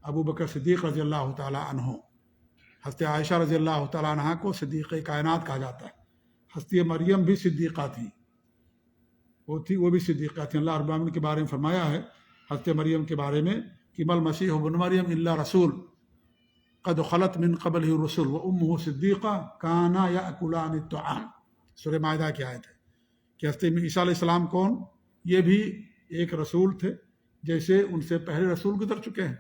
ابو بکر صدیق رضی اللہ تعالی عنہ. حضرت عائشہ رضی اللہ تعالی عنہ کو صدیق کائنات کہا جاتا ہے. حضرت مریم بھی صدیقہ تھی، وہ بھی صدیقہ تھیں. اللہ رب العالمین کے بارے میں فرمایا ہے حضرت مریم کے بارے میں کہ مل مسیح ابن مریم الا رسول قد خلت من قبلہ الرسل وامہ صدیقہ کانا یاکلان الطعام. سورہ مائدہ کی آیت ہے کہ حضرت عیسیٰ علیہ السلام کون؟ یہ بھی ایک رسول تھے جیسے ان سے پہلے رسول گزر چکے ہیں.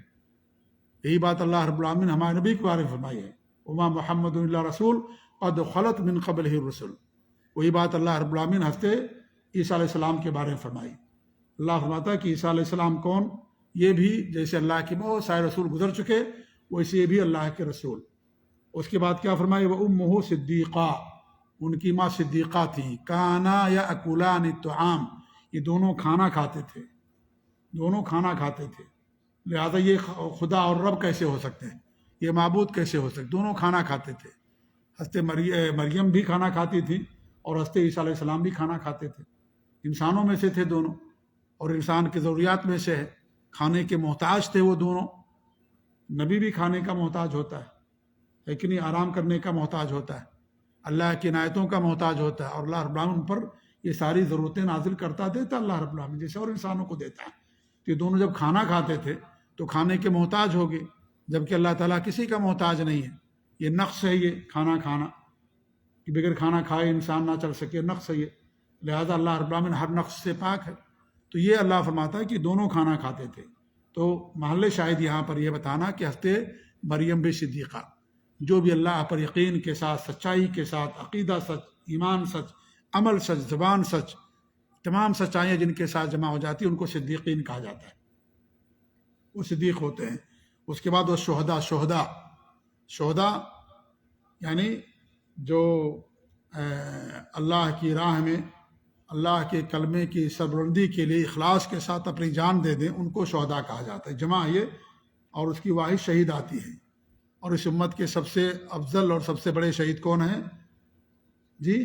یہی بات اللہ رب العالمین ہمارے نبی کے بارے میں فرمائی ہے، وما محمد الا رسول قد خلت من قبلہ الرسل. وہی بات اللہ رب العالمین حضرت عیسیٰ علیہ السلام کے بارے میں فرمائی. اللہ فرماتا ہے کہ عیسیٰ علیہ السلام کون؟ یہ بھی جیسے اللہ کے بہت سارے رسول گزر چکے ویسے یہ بھی اللہ کے رسول. اس کے بعد کیا فرمائی؟ وامہ صدیقہ، ان کی ماں صدیقہ تھی. کانا یاکلان الطعام، یہ دونوں کھانا کھاتے تھے، دونوں کھانا کھاتے تھے. لہذا یہ خدا اور رب کیسے ہو سکتے ہیں؟ یہ معبود کیسے ہو سکتے؟ دونوں کھانا کھاتے تھے. حضرت مریم بھی کھانا کھاتی تھی اور حضرت عیسیٰ علیہ السلام بھی کھانا کھاتے تھے. انسانوں میں سے تھے دونوں، اور انسان کی ضروریات میں سے ہے. کھانے کے محتاج تھے وہ دونوں. نبی بھی کھانے کا محتاج ہوتا ہے لیکن آرام کرنے کا محتاج ہوتا ہے، اللہ کی عنایتوں کا محتاج ہوتا ہے. اور اللہ رب العالمین پر یہ ساری ضرورتیں نازل کرتا دیتا اللہ رب العالمین جیسے اور انسانوں کو دیتا ہے. تو یہ دونوں جب کھانا کھاتے تھے تو کھانے کے محتاج ہو گئے، جبکہ اللہ تعالیٰ کسی کا محتاج نہیں ہے. یہ نقص ہے، یہ کھانا کھانا کہ بغیر کھانا کھائے انسان نہ چل سکے، نقص ہے یہ. لہذا اللہ رب العالمین ہر نقص سے پاک ہے. تو یہ اللہ فرماتا ہے کہ دونوں کھانا کھاتے تھے. تو محل شاہد یہاں پر یہ بتانا کہ حضرت مریم بھی صدیقہ، جو بھی اللہ پر یقین کے ساتھ، سچائی کے ساتھ، عقیدہ سچ، ایمان سچ، عمل سچ، زبان سچ، تمام سچائیاں جن کے ساتھ جمع ہو جاتی ہیں ان کو صدیقین کہا جاتا ہے. وہ صدیق ہوتے ہیں. اس کے بعد وہ شہداء یعنی جو اللہ کی راہ میں اللہ کے کلمے کی سربلندی کے لیے اخلاص کے ساتھ اپنی جان دے دیں، ان کو شہداء کہا جاتا ہے. جمع یہ اور اس کی واحد شہید آتی ہے. اور اس امت کے سب سے افضل اور سب سے بڑے شہید کون ہیں؟ جی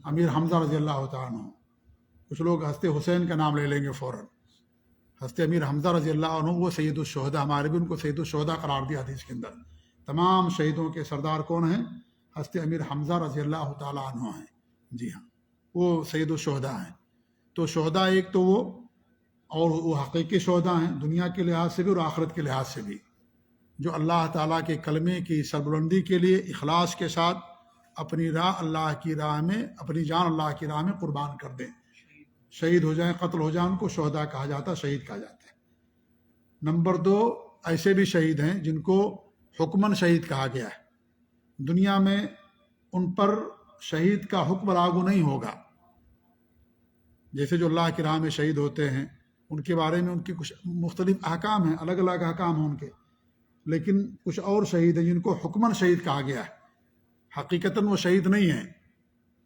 امیر حمزہ رضی اللہ تعالیٰ عنہ. کچھ لوگ حضرت حسین کا نام لے لیں گے فوراً. حضرت امیر حمزہ رضی اللہ عنہ وہ سید الشہداء، ہمارے بھی ان کو سید الشہداء قرار دیا حدیث کے اندر. تمام شہیدوں کے سردار کون ہیں؟ حضرت امیر حمزہ رضی اللہ تعالیٰ عنہ ہیں. جی ہاں، وہ سید الشہداء ہیں. تو شہداء ایک تو وہ، اور وہ حقیقی شہداء ہیں دنیا کے لحاظ سے بھی اور آخرت کے لحاظ سے بھی، جو اللہ تعالیٰ کے کلمے کی سربلندی کے لیے اخلاص کے ساتھ اپنی راہ اللہ کی راہ میں، اپنی جان اللہ کی راہ میں قربان کر دیں، شہید ہو جائیں، قتل ہو جائیں، ان کو شہداء کہا جاتا ہے، شہید کہا جاتا ہے. نمبر 2، ایسے بھی شہید ہیں جن کو حکماً شہید کہا گیا ہے، دنیا میں ان پر شہید کا حکم لاگو نہیں ہوگا، جیسے جو اللہ کی راہ میں شہید ہوتے ہیں ان کے بارے میں ان کے کچھ مختلف احکام ہیں، الگ الگ احکام ہیں ان کے، لیکن کچھ اور شہید ہیں جن کو حکماً شہید کہا گیا ہے، حقیقتاً وہ شہید نہیں ہیں،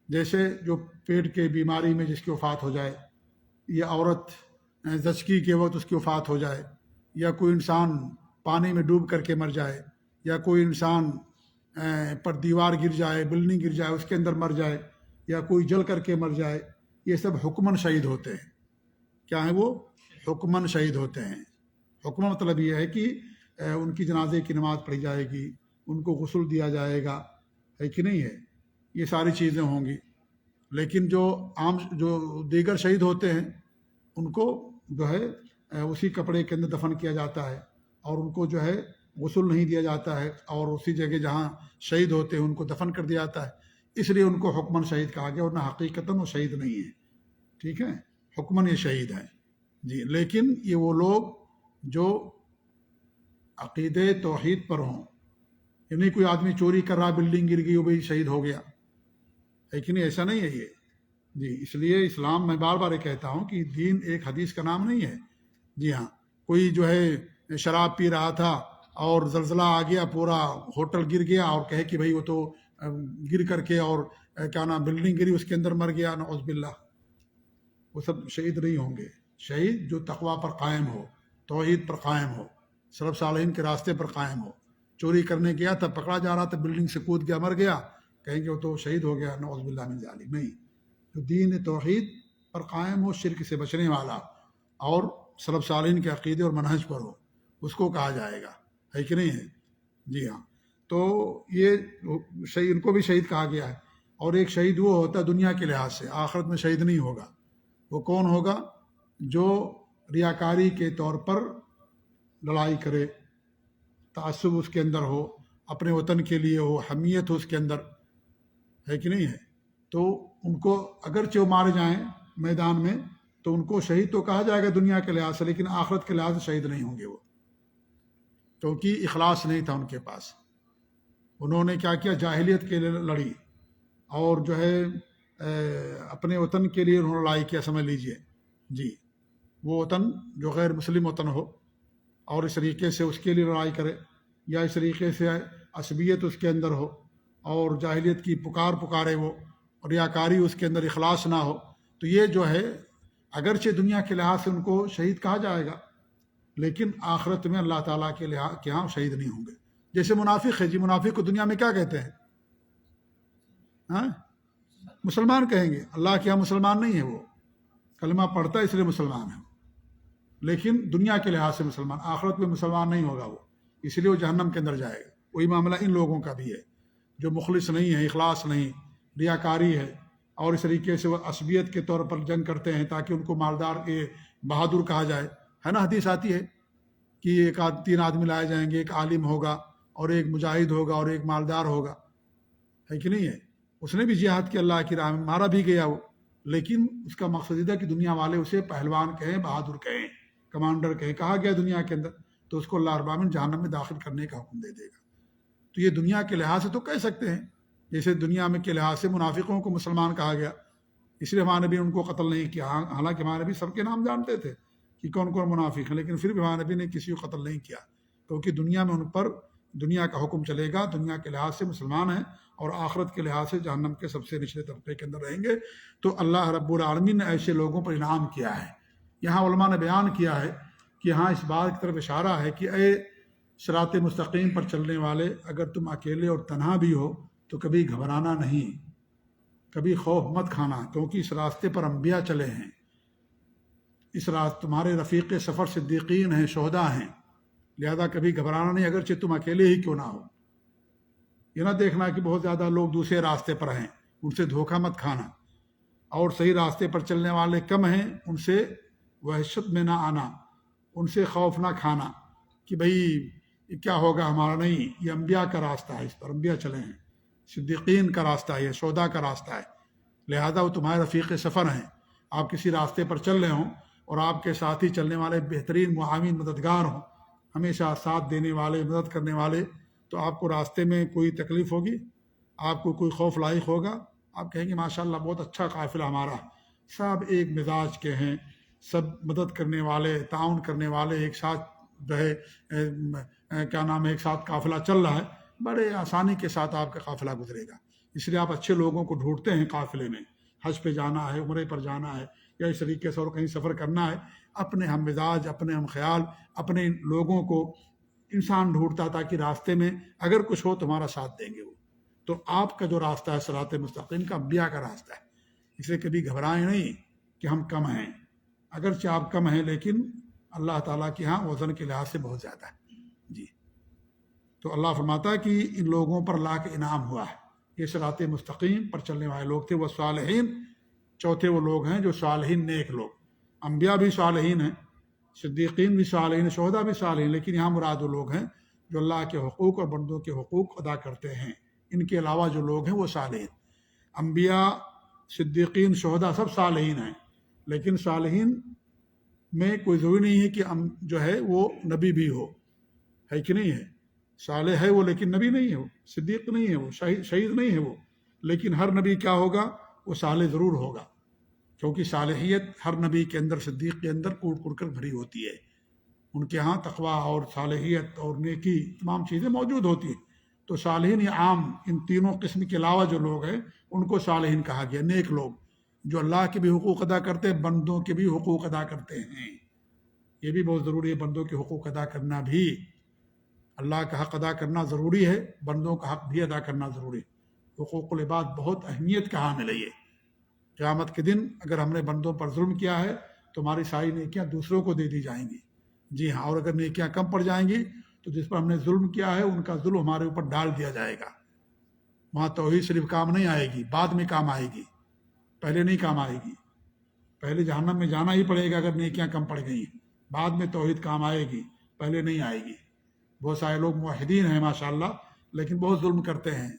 جیسے جو پیٹ کے بیماری میں جس کی وفات ہو جائے، یا عورت زچگی کے وقت اس کی وفات ہو جائے، یا کوئی انسان پانی میں ڈوب کر کے مر جائے، یا کوئی انسان پر دیوار گر جائے، بلڈنگ گر جائے اس کے اندر مر جائے، یا کوئی جل کر کے مر جائے، یہ سب حکماً شہید ہوتے ہیں۔ کیا ہیں وہ؟ حکماً شہید ہوتے ہیں۔ حکم مطلب یہ ہے کہ ان کی جنازے کی نماز پڑھی جائے گی، ان کو غسل دیا جائے گا، ہے کہ نہیں ہے، یہ ساری چیزیں ہوں گی۔ لیکن جو عام جو دیگر شہید ہوتے ہیں ان کو جو ہے اسی کپڑے کے اندر دفن کیا جاتا ہے، اور ان کو جو ہے غسل نہیں دیا جاتا ہے، اور اسی جگہ جہاں شہید ہوتے ہیں ان کو دفن کر دیا جاتا ہے، اس لیے ان کو حکماً شہید کہا گیا، ورنہ حقیقتاً وہ شہید نہیں ہے، ٹھیک ہے، حکماً یہ شہید ہیں جی۔ لیکن یہ وہ لوگ جو عقیدے توحید پر ہوں، یعنی کوئی آدمی چوری کر رہا، بلڈنگ گر گئی، وہ بھی شہید ہو گیا، لیکن ایسا نہیں ہے یہ جی۔ اس لیے اسلام میں بار بار یہ کہتا ہوں کہ دین ایک حدیث کا نام نہیں ہے جی ہاں۔ کوئی جو ہے شراب پی رہا تھا اور زلزلہ آ گیا، پورا ہوٹل گر گیا، اور کہے کہ بھائی وہ تو گر کر کے اور کیا نام بلڈنگ گری اس کے اندر مر گیا، نعوذ باللہ، وہ سب شہید نہیں ہوں گے۔ شہید جو تقویٰ پر قائم ہو، توحید پر قائم ہو، سلف صالحین کے راستے پر قائم ہو۔ چوری کرنے گیا تھا، پکڑا جا رہا تھا، بلڈنگ سے کود گیا، مر گیا، کہیں گے وہ تو شہید ہو گیا، نعوذ باللہ من ذالک، نہیں۔ جو دین توحید پر قائم ہو، شرک سے بچنے والا، اور سلف صالحین کے عقیدے اور منہج پر ہو، اس کو کہا جائے گا، ہے کہ نہیں ہے جی ہاں۔ تو یہ شہید، ان کو بھی شہید کہا گیا ہے۔ اور ایک شہید وہ ہوتا ہے دنیا کے لحاظ سے، آخرت میں شہید نہیں ہوگا۔ وہ کون ہوگا؟ جو ریاکاری کے طور پر لڑائی کرے، تعصب اس کے اندر ہو، اپنے وطن کے لیے ہو، حمیت ہو اس کے اندر، ہے کہ نہیں ہے، تو ان کو اگرچہ وہ مارے جائیں میدان میں تو ان کو شہید تو کہا جائے گا دنیا کے لحاظ سے، لیکن آخرت کے لحاظ سے شہید نہیں ہوں گے وہ، کیونکہ اخلاص نہیں تھا ان کے پاس۔ انہوں نے کیا کیا؟ جاہلیت کے لیے لڑی، اور جو ہے اپنے وطن کے لیے انہوں نے لڑائی کیا، سمجھ لیجئے جی۔ وہ وطن جو غیر مسلم وطن ہو، اور اس طریقے سے اس کے لیے لڑائی کرے، یا اس طریقے سے عصبیت اس کے اندر ہو، اور جاہلیت کی پکارے وہ، اور ریاکاری اس کے اندر، اخلاص نہ ہو، تو یہ جو ہے اگرچہ دنیا کے لحاظ سے ان کو شہید کہا جائے گا، لیکن آخرت میں اللہ تعالیٰ کے یہاں شہید نہیں ہوں گے۔ جیسے منافق ہے جی، منافق کو دنیا میں کیا کہتے ہیں؟ ہاں، مسلمان کہیں گے، اللہ کے یہاں مسلمان نہیں ہے، وہ کلمہ پڑھتا ہے اس لیے مسلمان ہے، لیکن دنیا کے لحاظ سے مسلمان، آخرت میں مسلمان نہیں ہوگا وہ، اس لیے وہ جہنم کے اندر جائے گا۔ وہی معاملہ ان لوگوں کا بھی ہے جو مخلص نہیں ہے، اخلاص نہیں، ریاکاری ہے، اور اس طریقے سے وہ عصبیت کے طور پر جنگ کرتے ہیں تاکہ ان کو مالدار کے بہادر کہا جائے، ہے نا، حدیث آتی ہے کہ ایک 3 آدمی لائے جائیں گے، ایک عالم ہوگا، اور ایک مجاہد ہوگا، اور ایک مالدار ہوگا، ہے کہ نہیں ہے۔ اس نے بھی جہاد کیا اللہ کی راہ میں، مارا بھی گیا وہ، لیکن اس کا مقصد یہ تھا کہ دنیا والے اسے پہلوان کہیں، بہادر کہیں، کمانڈر کہیں، کہا گیا دنیا کے اندر، تو اس کو اللہ رب العالمین جہنم میں داخل کرنے کا حکم دے دے گا۔ تو یہ دنیا کے لحاظ سے تو کہہ سکتے ہیں، جیسے دنیا میں کے لحاظ سے منافقوں کو مسلمان کہا گیا، اس لیے ہمارے نبی نے ان کو قتل نہیں کیا، حالانکہ ہمارے نبی سب کے نام جانتے تھے کہ کون کون منافق ہیں، لیکن پھر بھی ہمارے نبی نے کسی کو قتل نہیں کیا، کیونکہ دنیا میں ان پر دنیا کا حکم چلے گا، دنیا کے لحاظ سے مسلمان ہیں، اور آخرت کے لحاظ سے جہنم کے سب سے نچلے طبقے کے اندر رہیں گے۔ تو اللہ رب العالمین نے ایسے لوگوں پر انعام کیا ہے۔ یہاں علماء نے بیان کیا ہے کہ ہاں اس بات کی طرف اشارہ ہے کہ اے صراط مستقیم پر چلنے والے، اگر تم اکیلے اور تنہا بھی ہو تو کبھی گھبرانا نہیں، کبھی خوف مت کھانا، کیونکہ اس راستے پر انبیاء چلے ہیں، اس راستے تمہارے رفیق سفر صدیقین ہیں، شہداء ہیں، لہذا کبھی گھبرانا نہیں، اگرچہ تم اکیلے ہی کیوں نہ ہو۔ یہ نہ دیکھنا کہ بہت زیادہ لوگ دوسرے راستے پر ہیں، ان سے دھوکہ مت کھانا، اور صحیح راستے پر چلنے والے کم ہیں، ان سے وحشت میں نہ آنا، ان سے خوف نہ کھانا کہ بھئی کیا ہوگا ہمارا، نہیں، یہ انبیاء کا راستہ ہے، اس پر انبیاء چلے ہیں، صدیقین کا راستہ ہے، شہداء کا راستہ ہے، لہذا وہ تمہارے رفیق سفر ہیں۔ آپ کسی راستے پر چل رہے ہوں اور آپ کے ساتھ ہی چلنے والے بہترین معاون مددگار ہوں، ہمیشہ ساتھ دینے والے، مدد کرنے والے، تو آپ کو راستے میں کوئی تکلیف ہوگی، آپ کو کوئی خوف لاحق ہوگا، آپ کہیں گے ماشاء اللہ بہت اچھا قافلہ ہمارا، سب ایک مزاج کے ہیں، سب مدد کرنے والے، تعاون کرنے والے، ایک ساتھ جو ہے کیا نام ہے، ایک ساتھ قافلہ چل رہا ہے، بڑے آسانی کے ساتھ آپ کا قافلہ گزرے گا۔ اس لیے آپ اچھے لوگوں کو ڈھونڈتے ہیں قافلے میں، حج پہ جانا ہے، عمرے پر جانا ہے، یا اس طریقے سے اور کہیں سفر کرنا ہے، اپنے ہم مزاج، اپنے ہم خیال، اپنے لوگوں کو انسان ڈھونڈتا تاکہ راستے میں اگر کچھ ہو تمہارا ساتھ دیں گے وہ۔ تو آپ کا جو راستہ ہے صراط مستقیم کا انبیاء کا راستہ ہے، اس لیے کبھی گھبرائیں نہیں کہ ہم کم ہیں، اگرچہ آپ کم ہیں لیکن اللہ تعالیٰ کے ہاں وزن کے لحاظ سے بہت زیادہ ہے۔ جی، تو اللہ فرماتا ہے کہ ان لوگوں پر اللہ کا انعام ہوا ہے، یہ صراط مستقیم پر چلنے والے لوگ تھے، وہ صالحین، چوتھے وہ لوگ ہیں جو صالحین، نیک لوگ، انبیاء بھی صالحین ہیں، صدیقین بھی صالحین، شہداء بھی صالحین، لیکن یہاں مراد وہ لوگ ہیں جو اللہ کے حقوق اور بندوں کے حقوق ادا کرتے ہیں، ان کے علاوہ جو لوگ ہیں وہ صالحین۔ انبیاء، صدیقین، شہداء سب صالحین ہیں، لیکن صالحین میں کوئی ضروری نہیں ہے کہ جو ہے وہ نبی بھی ہو، ہے کہ نہیں ہے، صالح ہے وہ لیکن نبی نہیں ہے، وہ صدیق نہیں ہے، وہ شہید نہیں ہے وہ، لیکن ہر نبی کیا ہوگا، وہ صالح ضرور ہوگا، کیونکہ صالحیت ہر نبی کے اندر، صدیق کے اندر کوٹ کوٹ کر بھری ہوتی ہے، ان کے ہاں تقویٰ اور صالحیت اور نیکی تمام چیزیں موجود ہوتی ہیں۔ تو صالحین یہ عام ان تینوں قسم کے علاوہ جو لوگ ہیں ان کو صالحین کہا گیا، نیک لوگ جو اللہ کے بھی حقوق ادا کرتے ہیں، بندوں کے بھی حقوق ادا کرتے ہیں۔ یہ بھی بہت ضروری ہے، بندوں کے حقوق ادا کرنا بھی، اللہ کا حق ادا کرنا ضروری ہے، بندوں کا حق بھی ادا کرنا ضروری ہے۔ حقوق العباد بہت اہمیت کا حامل ہے یہ۔ قیامت کے دن اگر ہم نے بندوں پر ظلم کیا ہے تو ہماری ساری نیکیاں دوسروں کو دے دی جائیں گی، جی ہاں، اور اگر نیکیاں کم پڑ جائیں گی تو جس پر ہم نے ظلم کیا ہے ان کا ظلم ہمارے اوپر ڈال دیا جائے گا۔ وہاں توحید صرف کام نہیں آئے گی، بعد میں کام آئے گی، پہلے نہیں کام آئے گی۔ پہلے جہنم میں جانا ہی پڑے گا اگر نیکیاں کم پڑ گئی، بعد میں توحید کام آئے گی، پہلے نہیں آئے گی۔ بہت سارے لوگ موحدین ہیں ماشاءاللہ، لیکن بہت ظلم کرتے ہیں،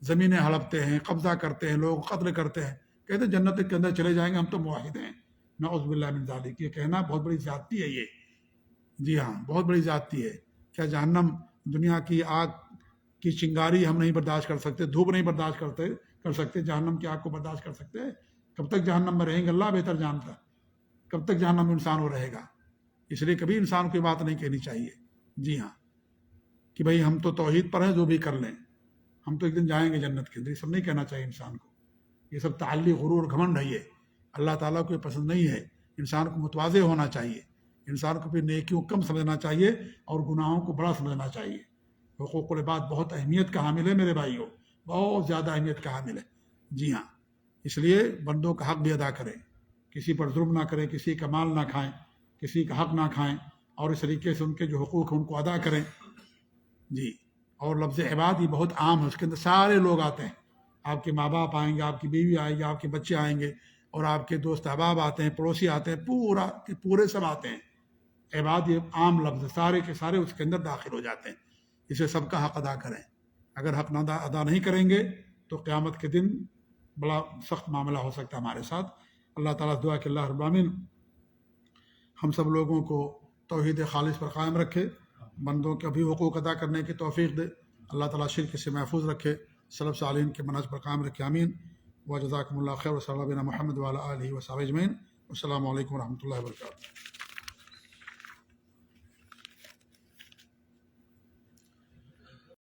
زمینیں ہڑپتے ہیں، قبضہ کرتے ہیں، لوگ قتل کرتے ہیں، کہتے ہیں جنت کے اندر چلے جائیں گے، ہم تو موحد ہیں۔ نعوذ باللہ من ذالک، یہ کہنا بہت بڑی زیادتی ہے یہ، جی ہاں بہت بڑی زیادتی ہے۔ کیا جہنم، دنیا کی آگ کی چنگاری ہم نہیں برداشت کر سکتے، دھوپ نہیں برداشت کر سکتے، جہنم کی آگ کو برداشت کر سکتے ہیں؟ کب تک جہنم میں رہیں گے اللہ بہتر جانتا، کب تک جہنم میں انسان وہ رہے گا۔ اس لیے کبھی انسان کو یہ بات نہیں کہنی چاہیے، جی ہاں، کہ بھئی ہم تو توحید پر ہیں، جو بھی کر لیں، ہم تو ایک دن جائیں گے جنت کے اندر، یہ سب نہیں کہنا چاہیے انسان کو۔ یہ سب تعلی، غرور، گھمنڈ ہے، یہ اللہ تعالیٰ کو یہ پسند نہیں ہے۔ انسان کو متواضع ہونا چاہیے، انسان کو پھر نیکیوں کم سمجھنا چاہیے اور گناہوں کو بڑا سمجھنا چاہیے۔ حقوق العباد بہت اہمیت کا حامل ہے میرے بھائیوں، بہت زیادہ اہمیت کا حامل ہے، جی ہاں۔ اس لیے بندوں کا حق بھی ادا کریں، کسی پر ظلم نہ کریں، کسی کا مال نہ کھائیں، کسی کا حق نہ کھائیں، اور اس طریقے سے ان کے جو حقوق ہیں ان کو ادا کریں، جی۔ اور لفظ عباد یہ بہت عام ہے، اس کے اندر سارے لوگ آتے ہیں، آپ کے ماں باپ آئیں گے، آپ کی بیوی آئے گی، آپ کے بچے آئیں گے، اور آپ کے دوست احباب آتے ہیں، پڑوسی آتے ہیں، پورا کے پورے سب آتے ہیں۔ عباد یہ عام لفظ، سارے کے سارے اس کے اندر داخل ہو جاتے ہیں۔ اسے سب کا حق ادا کریں، اگر حق نہ ادا نہیں کریں گے تو قیامت کے دن بڑا سخت معاملہ ہو سکتا ہے ہمارے ساتھ۔ اللہ تعالیٰ دعا کہ اللہ رب العالمین ہم سب لوگوں کو توحید خالص پر قائم رکھے، بندوں کے بھی حقوق ادا کرنے کی توفیق دے، اللہ تعالیٰ شرک سے محفوظ رکھے، سلف صالحین کے منہج پر قائم رکھے، آمین۔ وجزاکم اللہ خیر، وصلی اللہ علی محمد وعلی آلہ وصحبہ اجمعین۔ السلام علیکم ورحمۃ اللہ وبرکاتہ۔